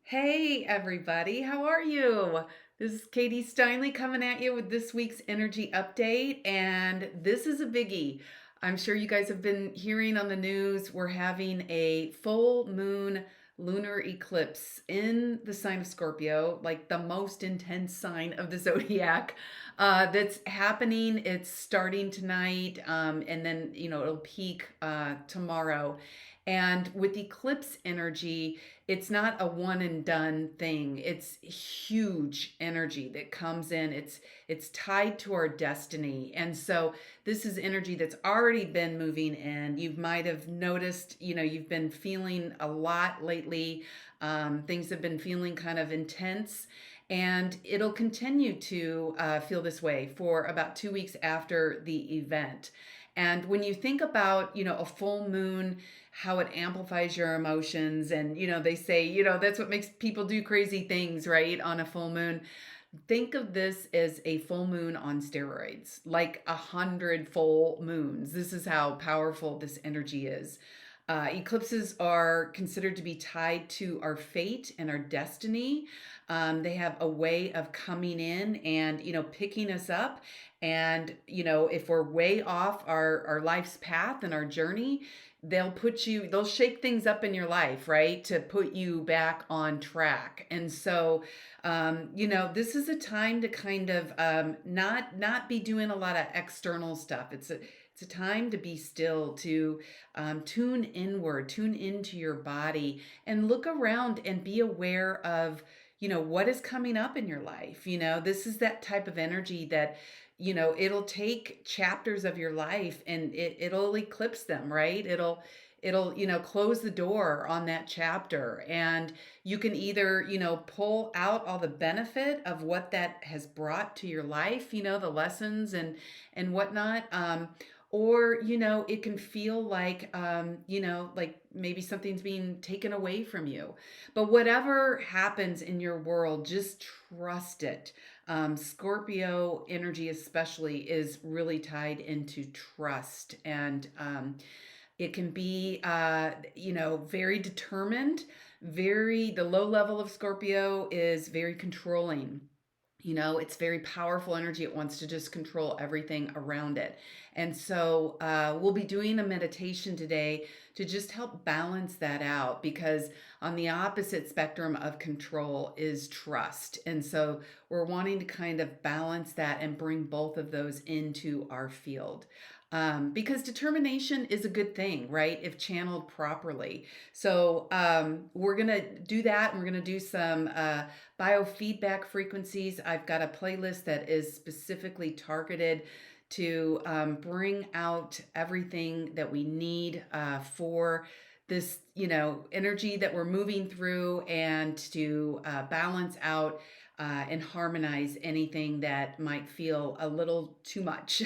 Hey, everybody, how are you? This is Katie Steinley coming at you with this week's energy update, and this is a biggie. I'm sure you guys have been hearing on the news. We're having a full moon lunar eclipse in the sign of Scorpio, like the most intense sign of the zodiac. That's happening. It's starting tonight, and then it'll peak tomorrow. And with eclipse energy, it's not a one and done thing. It's huge energy that comes in. It's tied to our destiny. And so this is energy that's already been moving in. You might have noticed, you've been feeling a lot lately. Things have been feeling kind of intense. And it'll continue to feel this way for about 2 weeks after the event. And when you think about, a full moon, how it amplifies your emotions, and, they say, that's what makes people do crazy things, right? On a full moon. Think of this as a full moon on steroids, like 100 full moons. This is how powerful this energy is. Eclipses are considered to be tied to our fate and our destiny. They have a way of coming in and, picking us up. And, if we're way off our life's path and our journey, they'll shake things up in your life, right? To put you back on track. And so, this is a time to kind of not be doing a lot of external stuff. It's a time to be still, to tune inward, tune into your body, and look around and be aware of, what is coming up in your life. This is that type of energy that, it'll take chapters of your life and it'll eclipse them, right? It'll close the door on that chapter, and you can either pull out all the benefit of what that has brought to your life, the lessons and whatnot, or it can feel like like maybe something's being taken away from you. But whatever happens in your world, just trust it. Scorpio energy especially is really tied into trust, and it can be very determined. The low level of Scorpio is very controlling. It's very powerful energy. It wants to just control everything around it. And so we'll be doing a meditation today to just help balance that out, because on the opposite spectrum of control is trust. And so we're wanting to kind of balance that and bring both of those into our field. Because determination is a good thing, right? If channeled properly. So we're going to do that. And we're going to do some biofeedback frequencies. I've got a playlist that is specifically targeted to bring out everything that we need for this, energy that we're moving through, and to balance out and harmonize anything that might feel a little too much.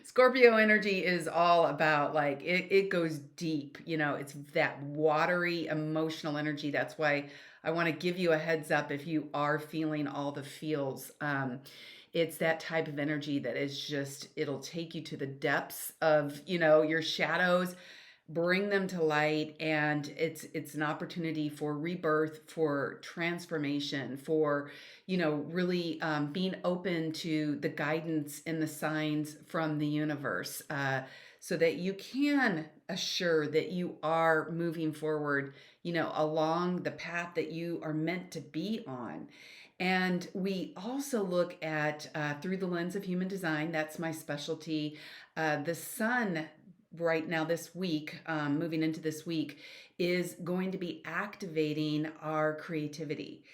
Scorpio energy is all about, like, it goes deep, it's that watery emotional energy. That's why I want to give you a heads up if you are feeling all the feels. It's that type of energy that is just, it'll take you to the depths of, your shadows, bring them to light, and it's an opportunity for rebirth, for transformation, for really being open to the guidance and the signs from the universe, so that you can assure that you are moving forward along the path that you are meant to be on. And we also look at through the lens of human design. That's my specialty. The sun right now, this week, moving into this week, is going to be activating our creativity.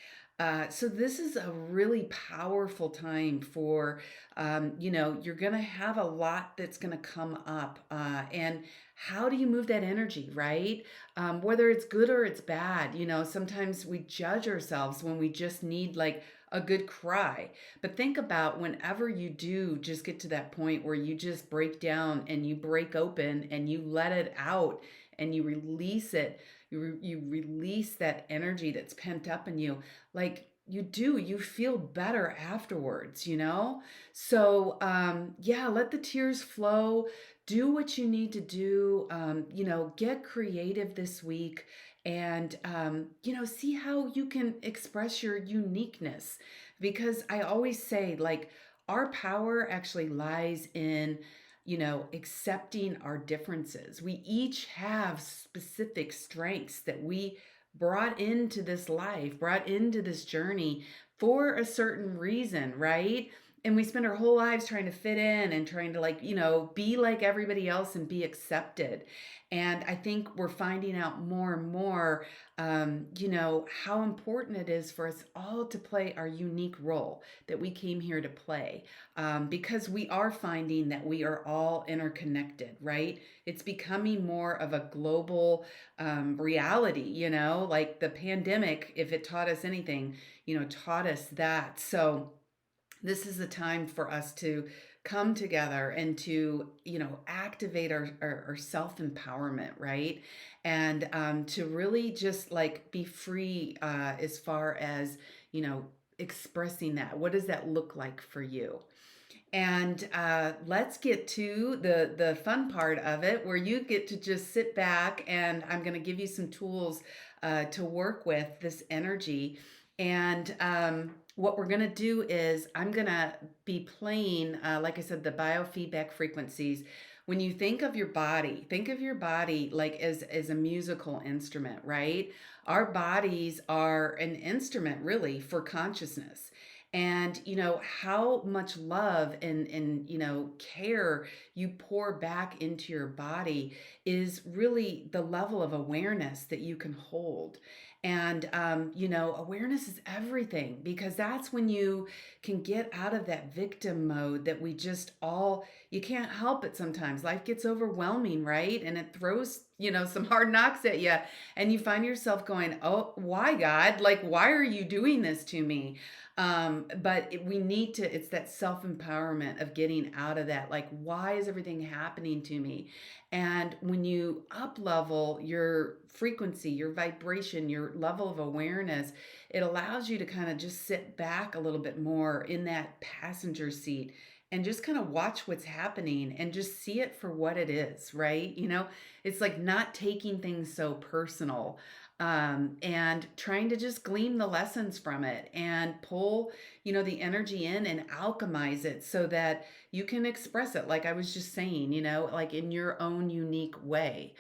So this is a really powerful time for, you're going to have a lot that's going to come up. And how do you move that energy, right? Whether it's good or it's bad, sometimes we judge ourselves when we just need like a good cry. But think about whenever you do just get to that point where you just break down and you break open and you let it out and you release it, you release that energy that's pent up in you. Like, you feel better afterwards, So yeah, let the tears flow. Do what you need to do. Get creative this week, and, see how you can express your uniqueness. Because I always say, like, our power actually lies in, accepting our differences. We each have specific strengths that we brought into this life, brought into this journey for a certain reason, right? And we spend our whole lives trying to fit in and trying to, like, be like everybody else and be accepted. And I think we're finding out more and more, how important it is for us all to play our unique role that we came here to play, because we are finding that we are all interconnected, right? It's becoming more of a global reality, like the pandemic, if it taught us anything, taught us that. So, this is a time for us to come together and to activate our self-empowerment, right? And to really just like be free, as far as expressing that. What does that look like for you? And let's get to the fun part of it, where you get to just sit back, and I'm going to give you some tools to work with this energy. And what we're going to do is I'm going to be playing, like I said, the biofeedback frequencies. When you think of your body like as a musical instrument, right? Our bodies are an instrument really for consciousness. And how much love and care you pour back into your body is really the level of awareness that you can hold. And awareness is everything, because that's when you can get out of that victim mode that we just all, you can't help it. Sometimes life gets overwhelming, right? And it throws some hard knocks at you, and you find yourself going, oh, why, God? Like, why are you doing this to me? We need to, it's that self-empowerment of getting out of that, like, why is everything happening to me? And when you up level your frequency, your vibration, your level of awareness, it allows you to kind of just sit back a little bit more in that passenger seat and just kind of watch what's happening and just see it for what it is, right? It's like not taking things so personal, and trying to just glean the lessons from it and pull, the energy in and alchemize it so that you can express it, like I was just saying, like in your own unique way.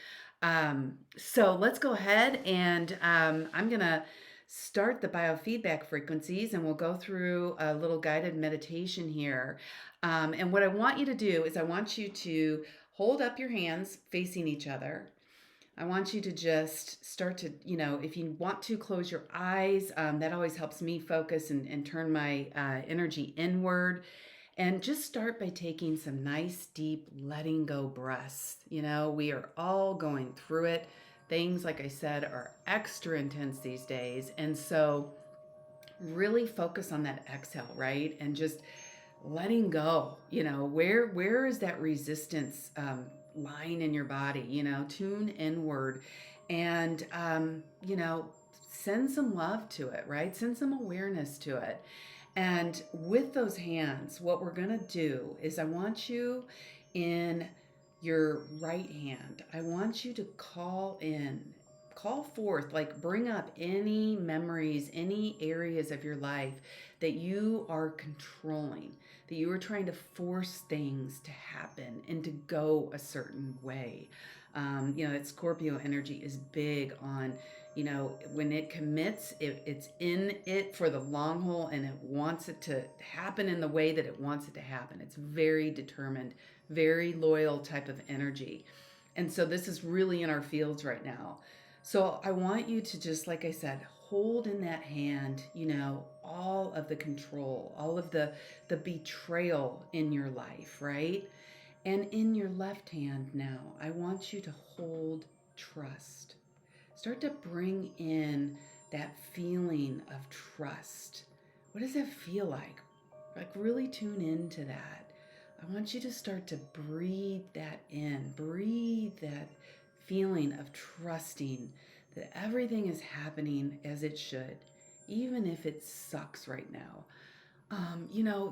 So let's go ahead, and I'm going to start the biofeedback frequencies, and we'll go through a little guided meditation here. And what I want you to do is I want you to hold up your hands facing each other. I want you to just start to, if you want to close your eyes, that always helps me focus and turn my energy inward. And just start by taking some nice, deep, letting go breaths. We are all going through it. Things, like I said, are extra intense these days. And so, really focus on that exhale, right? And just letting go. Where is that resistance line in your body? Tune inward, and send some love to it, right? Send some awareness to it. And with those hands, what we're going to do is I want you, in your right hand, I want you to call forth, like bring up any memories, any areas of your life that you are controlling, that you are trying to force things to happen and to go a certain way. That Scorpio energy is big on, when it commits, it's in it for the long haul, and it wants it to happen in the way that it wants it to happen. It's very determined, very loyal type of energy. And so this is really in our fields right now. So I want you to just, like I said, hold in that hand, all of the control, all of the betrayal in your life, right? And in your left hand now, I want you to hold trust. Start to bring in that feeling of trust. What does that feel like? Like, really tune into that. I want you to start to breathe that in. Breathe that feeling of trusting that everything is happening as it should, even if it sucks right now.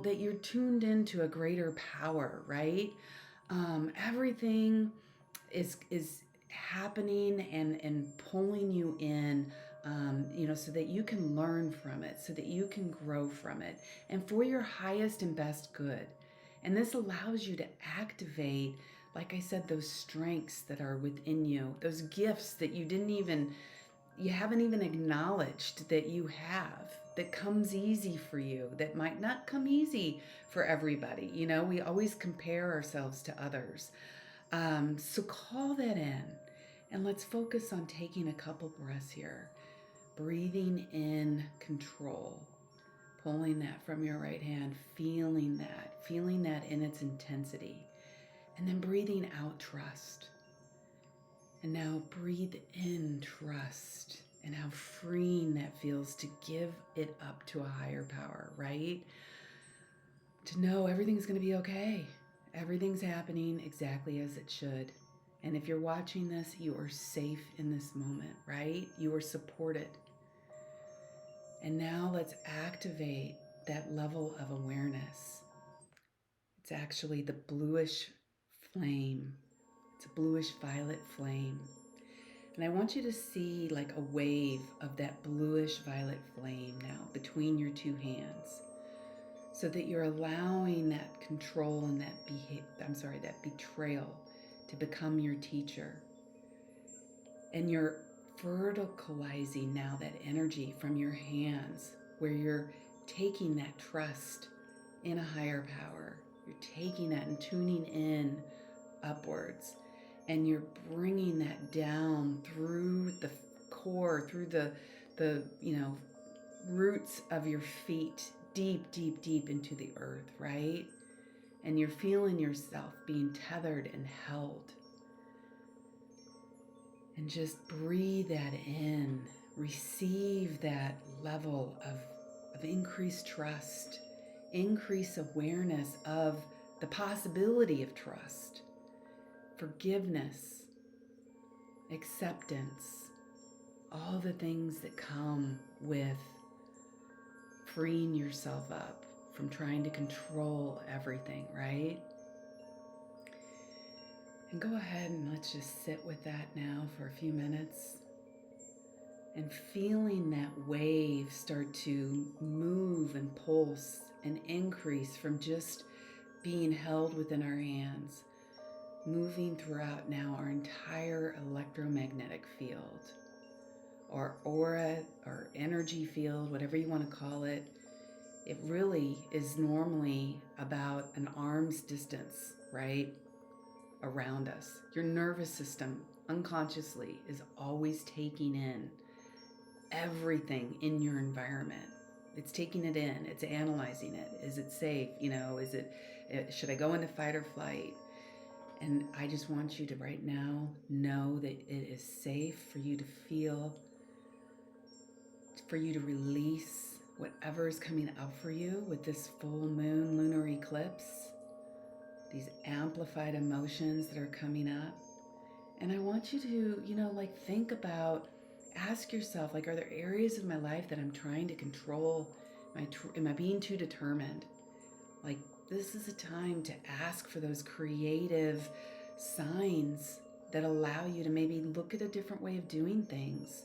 That you're tuned into a greater power, right? Everything is happening and pulling you in, so that you can learn from it, so that you can grow from it, and for your highest and best good. And this allows you to activate, like I said, those strengths that are within you, those gifts that you haven't even acknowledged that you have, that comes easy for you, that might not come easy for everybody. We always compare ourselves to others. So call that in, and let's focus on taking a couple breaths here. Breathing in control, pulling that from your right hand, feeling that in its intensity, and then breathing out trust. And now breathe in trust, and how freeing that feels to give it up to a higher power, right? To know everything's going to be okay. Everything's happening exactly as it should. And if you're watching this, you are safe in this moment, right? You are supported. And now let's activate that level of awareness. It's actually the bluish flame. It's a bluish violet flame. And I want you to see like a wave of that bluish violet flame now between your two hands, so that you're allowing that control and that betrayal to become your teacher. And you're verticalizing now that energy from your hands, where you're taking that trust in a higher power. You're taking that and tuning in upwards, and you're bringing that down through the core, through the roots of your feet, deep, deep, deep into the earth, right? And you're feeling yourself being tethered and held. And just breathe that in. Receive that level of increased trust, increased awareness of the possibility of trust, forgiveness, acceptance, all the things that come with freeing yourself up from trying to control everything, right? And go ahead and let's just sit with that now for a few minutes, and feeling that wave start to move and pulse and increase from just being held within our hands, moving throughout now our entire electromagnetic field, or aura, or energy field, whatever you want to call it. It really is normally about an arm's distance, right, around us. Your nervous system unconsciously is always taking in everything in your environment. It's taking it in, it's analyzing it. Is it safe? Should I go into fight or flight? And I just want you to right now know that it is safe for you to feel, for you to release whatever is coming up for you with this full moon lunar eclipse, these amplified emotions that are coming up. And I want you to, think about, ask yourself, are there areas of my life that I'm trying to control? Am I being too determined? This is a time to ask for those creative signs that allow you to maybe look at a different way of doing things.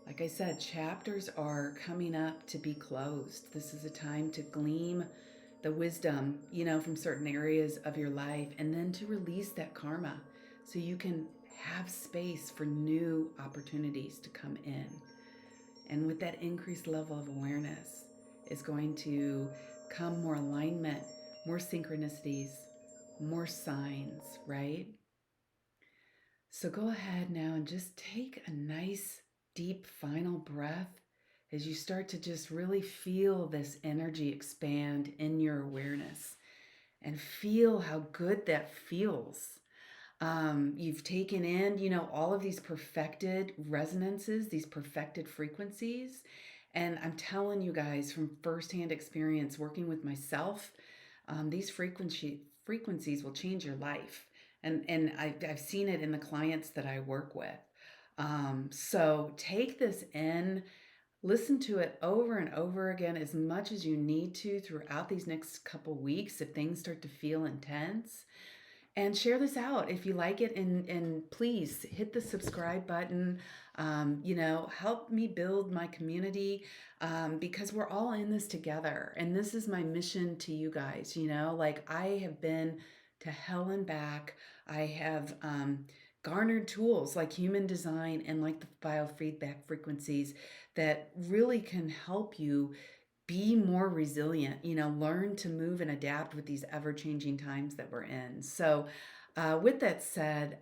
Like I said, chapters are coming up to be closed. This is a time to glean the wisdom, from certain areas of your life, and then to release that karma so you can have space for new opportunities to come in. And with that increased level of awareness is going to come more alignment, more synchronicities, more signs, right? So go ahead now and just take a nice, deep final breath as you start to just really feel this energy expand in your awareness, and feel how good that feels. You've taken in, all of these perfected resonances, these perfected frequencies. And I'm telling you guys from firsthand experience working with myself, these frequencies will change your life. And I've seen it in the clients that I work with. So take this in, listen to it over and over again as much as you need to throughout these next couple weeks if things start to feel intense. and share this out if you like it, and please hit the subscribe button. Help me build my community, because we're all in this together, and this is my mission to you guys. Like, I have been to hell and back. I have garnered tools like human design and like the biofeedback frequencies that really can help you be more resilient, learn to move and adapt with these ever changing times that we're in. So, with that said,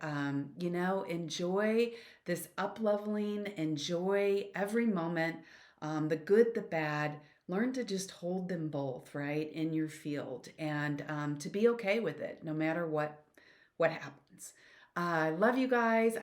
enjoy this up leveling, enjoy every moment, the good, the bad. Learn to just hold them both, right, in your field, and to be okay with it, no matter what happens. I love you guys.